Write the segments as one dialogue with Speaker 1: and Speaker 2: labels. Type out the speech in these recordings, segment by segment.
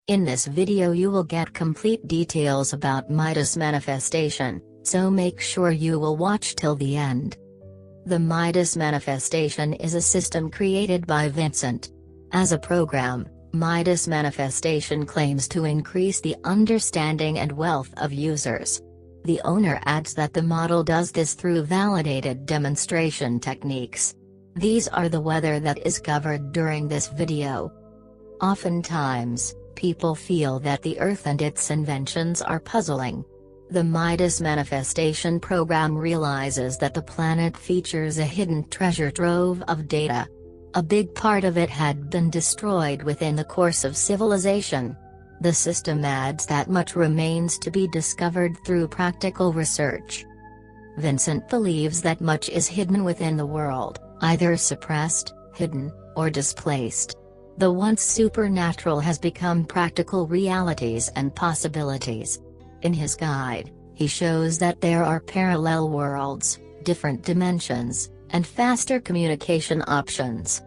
Speaker 1: In this video you will get complete details about Midas Manifestation, so make sure you will watch till the end. The Midas Manifestation is a system created by Vincent. As a program, Midas Manifestation claims to increase the understanding and wealth of users. The owner adds that the model does this through validated demonstration techniques. These are the weather that is covered during this video. Oftentimes, people feel that the Earth and its inventions are puzzling. The Midas Manifestation program realizes that the planet features a hidden treasure trove of data. A big part of it had been destroyed within the course of civilization. The system adds that much remains to be discovered through practical research. Vincent believes that much is hidden within the world, either suppressed, hidden, or displaced. The once supernatural has become practical realities and possibilities. In his guide, he shows that there are parallel worlds, different dimensions, and faster communication options.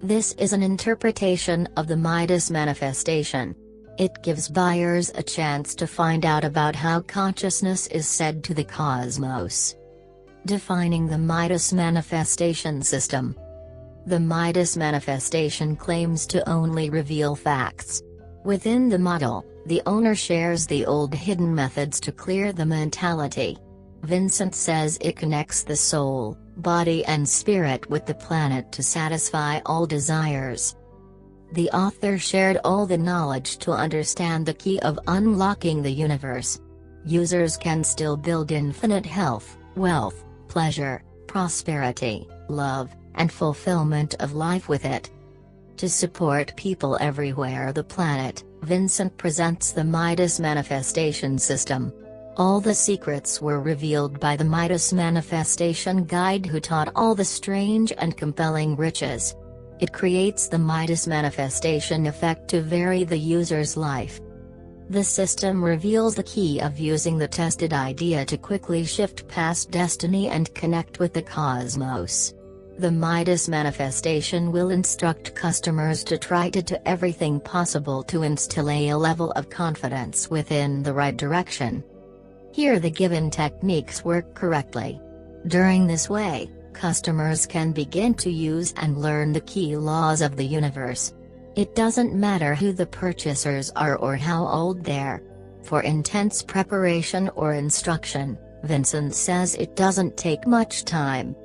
Speaker 1: This is an interpretation of the Midas Manifestation. It gives buyers a chance to find out about how consciousness is said to the cosmos. Defining the Midas Manifestation system. The Midas Manifestation claims to only reveal facts. Within the model, the owner shares the old hidden methods to clear the mentality. Vincent says it connects the soul, body and spirit with the planet to satisfy all desires. The author shared all the knowledge to understand the key of unlocking the universe. Users can still build infinite health, wealth, pleasure, prosperity, love, and fulfillment of life with it. To support people everywhere the planet, Vincent presents the Midas Manifestation system. All the secrets were revealed by the Midas Manifestation guide who taught all the strange and compelling riches. It creates the Midas Manifestation effect to vary the user's life. The system reveals the key of using the tested idea to quickly shift past destiny and connect with the cosmos. The Midas Manifestation will instruct customers to try to do everything possible to instill a level of confidence within the right direction. Here the given techniques work correctly. During this way, customers can begin to use and learn the key laws of the universe. It doesn't matter who the purchasers are or how old they're. For intense preparation or instruction, Vincent says it doesn't take much time.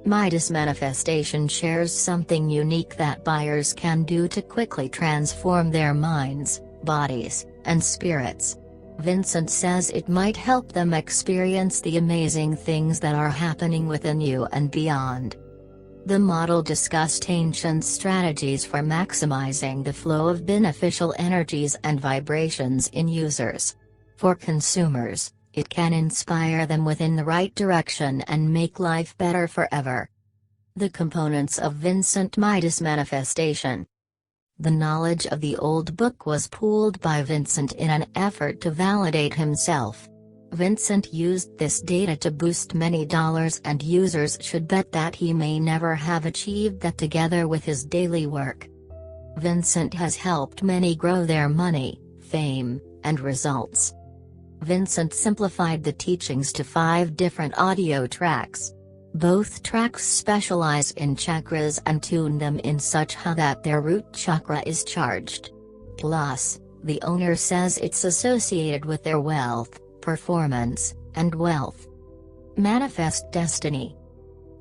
Speaker 1: Midas Manifestation shares something unique that buyers can do to quickly transform their minds, bodies, and spirits. Vincent says it might help them experience the amazing things that are happening within you and beyond. The model discussed ancient strategies for maximizing the flow of beneficial energies and vibrations in users. For consumers, it can inspire them within the right direction and make life better forever. The components of Vincent Midas Manifestation. The knowledge of the old book was pooled by Vincent in an effort to validate himself. Vincent used this data to boost many dollars, and users should bet that he may never have achieved that together with his daily work. Vincent has helped many grow their money, fame, and results. Vincent simplified the teachings to 5 different audio tracks. Both tracks specialize in chakras and tune them in such how that their root chakra is charged. Plus, the owner says it's associated with their wealth, performance, and wealth. Manifest Destiny.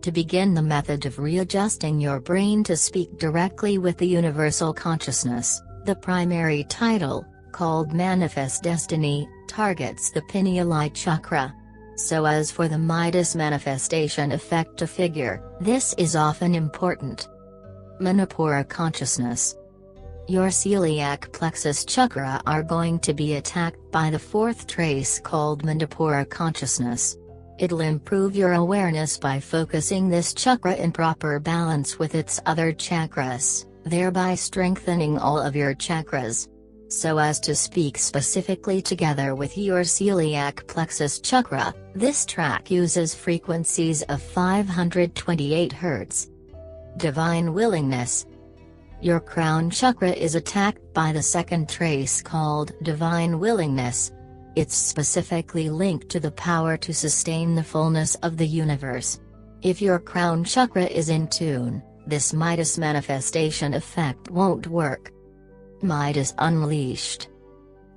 Speaker 1: To begin the method of readjusting your brain to speak directly with the universal consciousness, the primary title, called Manifest Destiny, targets the pineal chakra. So as for the Midas Manifestation effect to figure, this is often important. Manipura consciousness. Your celiac plexus chakra are going to be attacked by the 4th trace called Manipura consciousness. It'll improve your awareness by focusing this chakra in proper balance with its other chakras, thereby strengthening all of your chakras. So as to speak specifically together with your celiac plexus chakra, this track uses frequencies of 528 Hz. Divine willingness. Your crown chakra is attacked by the second trace called divine willingness. It's specifically linked to the power to sustain the fullness of the universe. If your crown chakra is in tune, this Midas manifestation effect won't work. Midas Unleashed.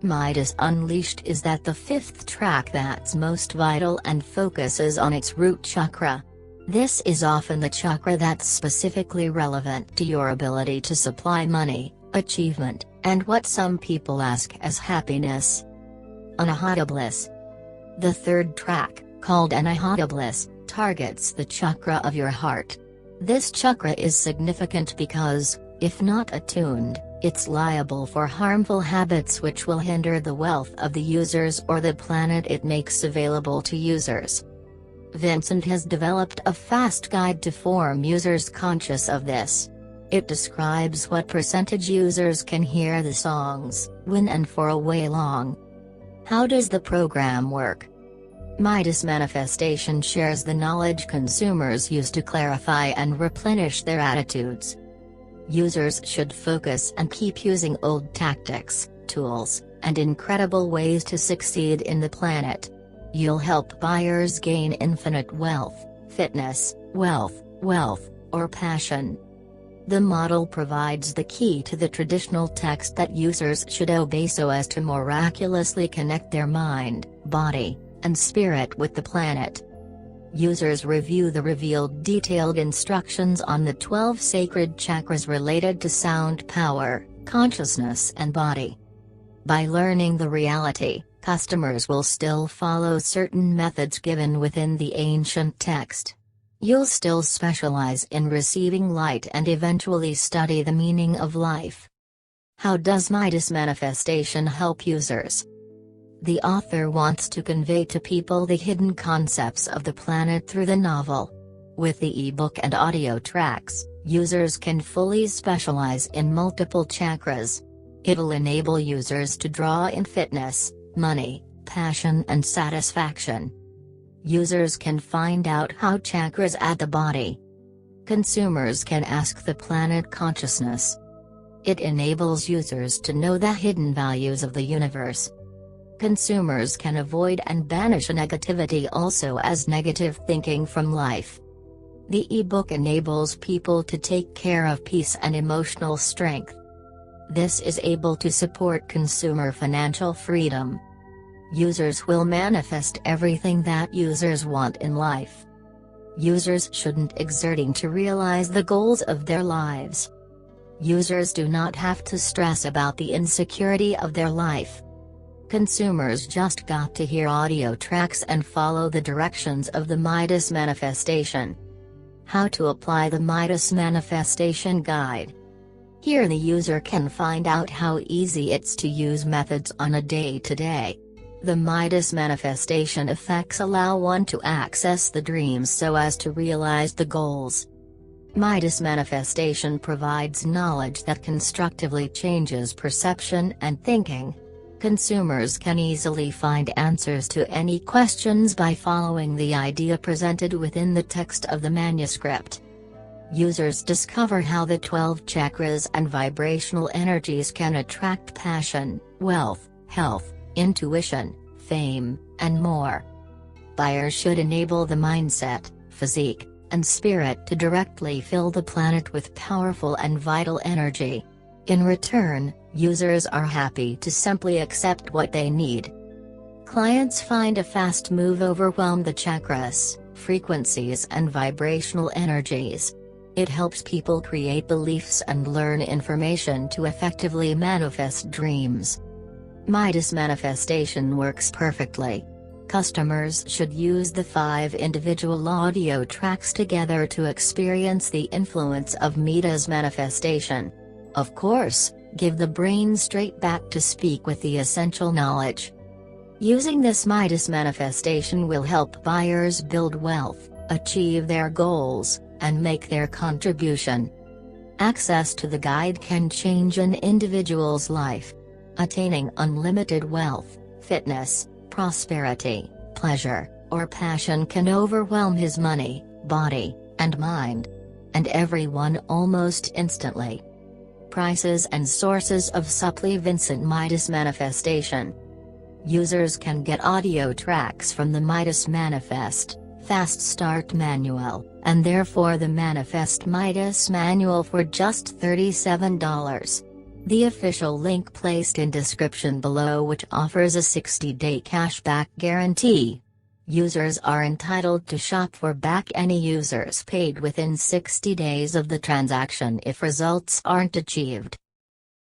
Speaker 1: Midas Unleashed is the fifth track that's most vital and focuses on its root chakra. This is often the chakra that's specifically relevant to your ability to supply money, achievement, and what some people ask as happiness. Anahata Bliss. The third track, called Anahata Bliss, targets the chakra of your heart. This chakra is significant because, if not attuned, it's liable for harmful habits which will hinder the wealth of the users or the planet it makes available to users. Vincent has developed a fast guide to form users conscious of this. It describes what percentage users can hear the songs, when and for a way long. How does the program work? Midas Manifestation shares the knowledge consumers use to clarify and replenish their attitudes. Users should focus and keep using old tactics, tools, and incredible ways to succeed in the planet. You'll help buyers gain infinite wealth, fitness, wealth, or passion. The model provides the key to the traditional text that users should obey so as to miraculously connect their mind, body, and spirit with the planet. Users review the revealed detailed instructions on the 12 sacred chakras related to sound power, consciousness and body. By learning the reality, customers will still follow certain methods given within the ancient text. You'll still specialize in receiving light and eventually study the meaning of life. How does Midas Manifestation help users? The author wants to convey to people the hidden concepts of the planet through the novel. With the ebook and audio tracks, users can fully specialize in multiple chakras. It'll enable users to draw in fitness, money, passion and satisfaction. Users can find out how chakras add the body. Consumers can ask the planet consciousness. It enables users to know the hidden values of the universe. Consumers can avoid and banish negativity also as negative thinking from life. The ebook enables people to take care of peace and emotional strength. This is able to support consumer financial freedom. Users will manifest everything that users want in life. Users shouldn't exerting to realize the goals of their lives. Users do not have to stress about the insecurity of their life. Consumers just got to hear audio tracks and follow the directions of the Midas Manifestation. How to apply the Midas Manifestation Guide. Here the user can find out how easy it's to use methods on a day-to-day. The Midas Manifestation effects allow one to access the dreams so as to realize the goals. Midas Manifestation provides knowledge that constructively changes perception and thinking. Consumers can easily find answers to any questions by following the idea presented within the text of the manuscript. Users discover how the 12 chakras and vibrational energies can attract passion, wealth, health, intuition, fame, and more. Buyers should enable the mindset, physique, and spirit to directly fill the planet with powerful and vital energy. In return, users are happy to simply accept what they need. Clients find a fast move overwhelm the chakras, frequencies and vibrational energies. It helps people create beliefs and learn information to effectively manifest dreams. Midas Manifestation works perfectly. Customers should use the 5 individual audio tracks together to experience the influence of Midas Manifestation. Of course, give the brain straight back to speak with the essential knowledge. Using this Midas Manifestation will help buyers build wealth, achieve their goals, and make their contribution. Access to the guide can change an individual's life. Attaining unlimited wealth, fitness, prosperity, pleasure, or passion can overwhelm his money, body, and mind. And everyone almost instantly. prices and sources of supply. Vincent Midas Manifestation. Users can get audio tracks from the Midas Manifest Fast Start Manual, and therefore the Manifest Midas Manual for just $37. The official link placed in description below, which offers a 60-day cashback guarantee. Users are entitled to shop for back any users paid within 60 days of the transaction if results aren't achieved.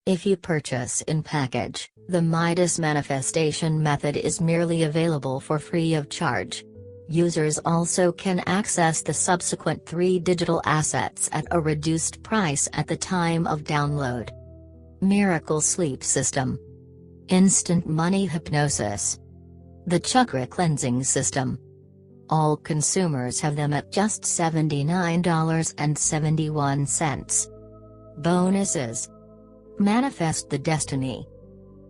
Speaker 1: If you purchase in package, the Midas Manifestation method is merely available for free of charge. Users also can access the subsequent 3 digital assets at a reduced price at the time of download. Miracle Sleep System. Instant Money Hypnosis. The Chakra Cleansing System. All consumers have them at just $79.71. Bonuses. Manifest the Destiny.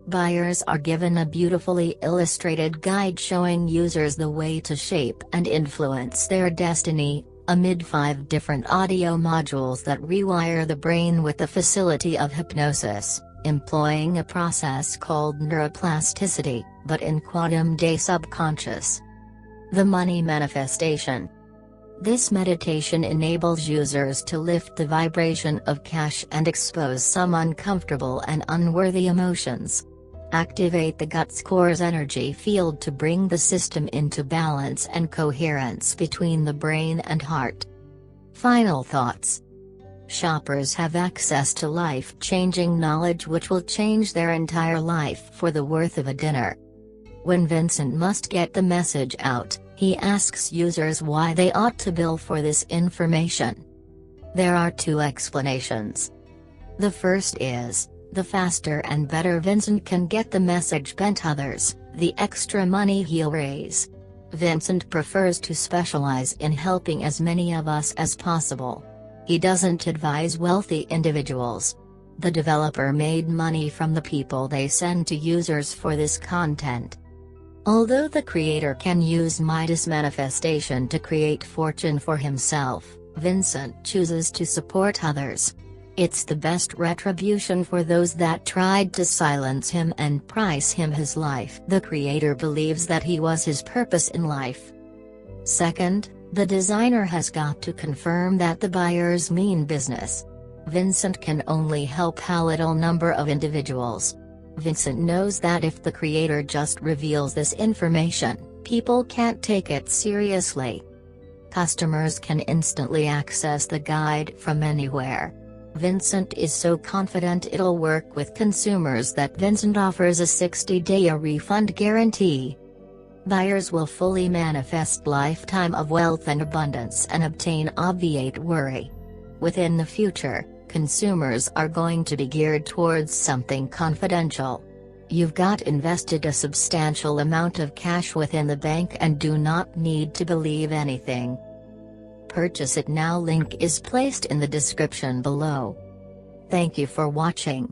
Speaker 1: Buyers are given a beautifully illustrated guide showing users the way to shape and influence their destiny, amid 5 different audio modules that rewire the brain with the facility of hypnosis, employing a process called neuroplasticity, but in quantum day subconscious. The Money Manifestation. This meditation enables users to lift the vibration of cash and expose some uncomfortable and unworthy emotions. Activate the gut's core's energy field to bring the system into balance and coherence between the brain and heart. Final thoughts. Shoppers have access to life-changing knowledge which will change their entire life for the worth of a dinner. When Vincent must get the message out, he asks users why they ought to bill for this information. There are 2 explanations. The first is, the faster and better Vincent can get the message bent others, the extra money he'll raise. Vincent prefers to specialize in helping as many of us as possible. He doesn't advise wealthy individuals. The developer made money from the people they send to users for this content. Although the creator can use Midas Manifestation to create fortune for himself, Vincent chooses to support others. It's the best retribution for those that tried to silence him and price him his life. The creator believes that he was his purpose in life. Second, the designer has got to confirm that the buyers mean business. Vincent can only help a little number of individuals. Vincent knows that if the creator just reveals this information, people can't take it seriously. Customers can instantly access the guide from anywhere. Vincent is so confident it'll work with consumers that Vincent offers a 60-day refund guarantee. Buyers will fully manifest lifetime of wealth and abundance and obviate worry. Within the future, consumers are going to be geared towards something confidential. You've got invested a substantial amount of cash within the bank and do not need to believe anything. Purchase it now. Link is placed in the description below. Thank you for watching.